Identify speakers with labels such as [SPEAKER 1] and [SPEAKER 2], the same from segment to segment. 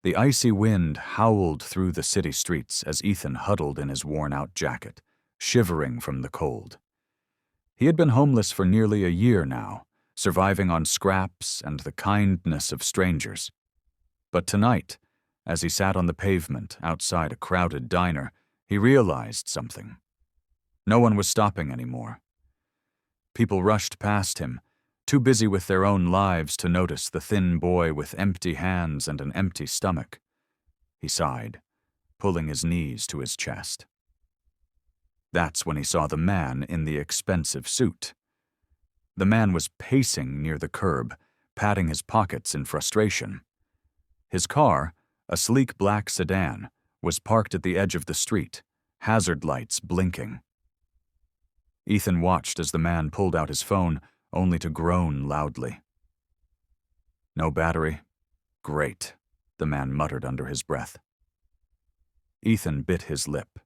[SPEAKER 1] The icy wind howled through the city streets as Ethan huddled in his worn-out jacket, shivering from the cold. He had been homeless for nearly a year now, surviving on scraps and the kindness of strangers. But tonight, as he sat on the pavement outside a crowded diner, he realized something. No one was stopping anymore. People rushed past him, too busy with their own lives to notice the thin boy with empty hands and an empty stomach. He sighed, pulling his knees to his chest. That's when he saw the man in the expensive suit. The man was pacing near the curb, patting his pockets in frustration. His car, a sleek black sedan, was parked at the edge of the street, hazard lights blinking. Ethan watched as the man pulled out his phone, only to groan loudly. "No battery? Great," the man muttered under his breath. Ethan bit his lip.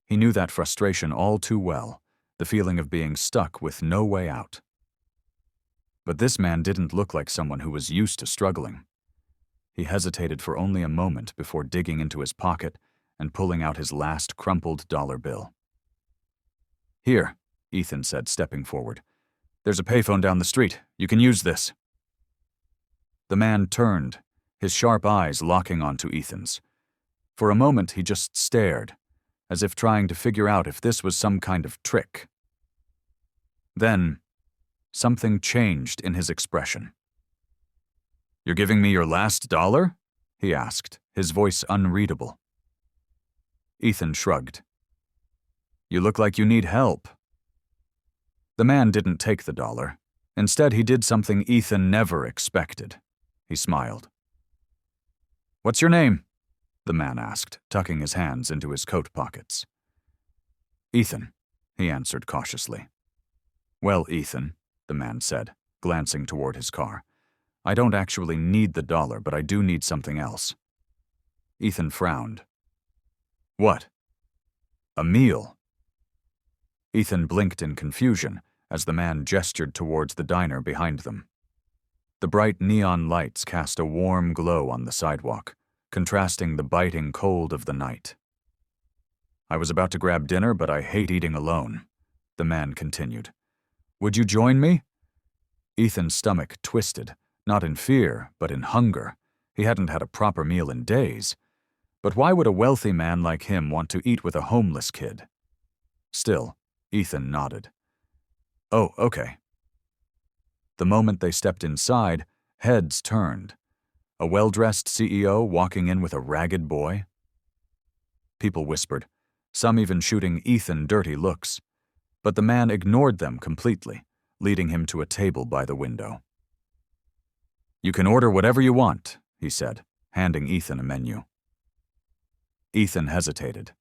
[SPEAKER 1] He knew that frustration all too well, the feeling of being stuck with no way out. But this man didn't look like someone who was used to struggling. He hesitated for only a moment before digging into his pocket and pulling out his last crumpled dollar bill. "Here," Ethan said, stepping forward. "There's a payphone down the street. You can use this." The man turned, his sharp eyes locking onto Ethan's. For a moment, he just stared, as if trying to figure out if this was some kind of trick. Then, something changed in his expression. "You're giving me your last dollar?" he asked, his voice unreadable. Ethan shrugged. "You look like you need help." The man didn't take the dollar. Instead, he did something Ethan never expected. He smiled. "What's your name?" the man asked, tucking his hands into his coat pockets. "Ethan," he answered cautiously. "Well, Ethan," the man said, glancing toward his car, "I don't actually need the dollar, but I do need something else." Ethan frowned. "What?" "A meal." Ethan blinked in confusion as the man gestured towards the diner behind them. The bright neon lights cast a warm glow on the sidewalk, contrasting the biting cold of the night. "I was about to grab dinner, but I hate eating alone," the man continued. "Would you join me?" Ethan's stomach twisted, not in fear, but in hunger. He hadn't had a proper meal in days. But why would a wealthy man like him want to eat with a homeless kid? Still, Ethan nodded. "Oh, okay." The moment they stepped inside, heads turned. A well-dressed CEO walking in with a ragged boy? People whispered, some even shooting Ethan dirty looks. But the man ignored them completely, leading him to a table by the window. "You can order whatever you want," he said, handing Ethan a menu. Ethan hesitated.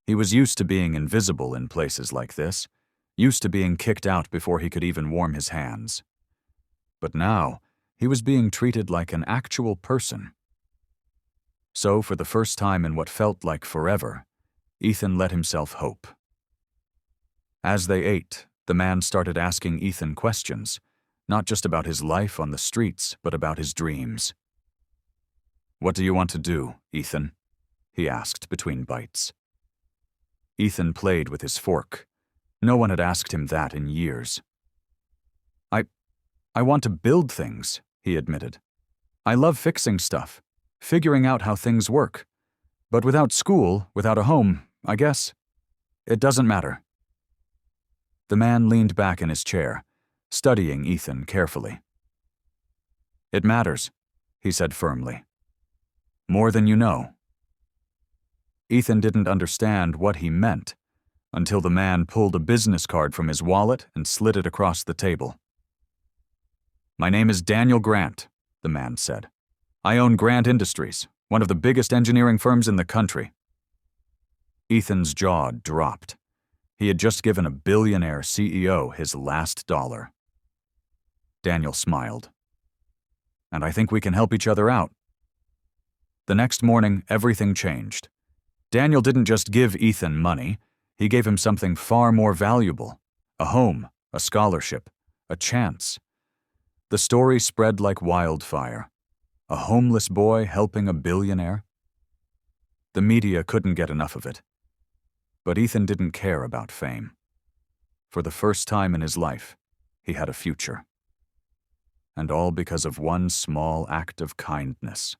[SPEAKER 1] He was used to being invisible in places like this, used to being kicked out before he could even warm his hands. But now, he was being treated like an actual person. So, for the first time in what felt like forever, Ethan let himself hope. As they ate, the man started asking Ethan questions, not just about his life on the streets, but about his dreams. "What do you want to do, Ethan?" he asked between bites. Ethan played with his fork. No one had asked him that in years. I want to build things," he admitted. "I love fixing stuff, figuring out how things work. But without school, without a home, I guess, it doesn't matter." The man leaned back in his chair, studying Ethan carefully. "It matters," he said firmly. "More than you know." Ethan didn't understand what he meant until the man pulled a business card from his wallet and slid it across the table. "My name is Daniel Grant," the man said. "I own Grant Industries, one of the biggest engineering firms in the country." Ethan's jaw dropped. He had just given a billionaire CEO his last dollar. Daniel smiled. "And I think we can help each other out." The next morning, everything changed. Daniel didn't just give Ethan money, he gave him something far more valuable: a home, a scholarship, a chance. The story spread like wildfire. A homeless boy helping a billionaire? The media couldn't get enough of it. But Ethan didn't care about fame. For the first time in his life, he had a future. And all because of one small act of kindness.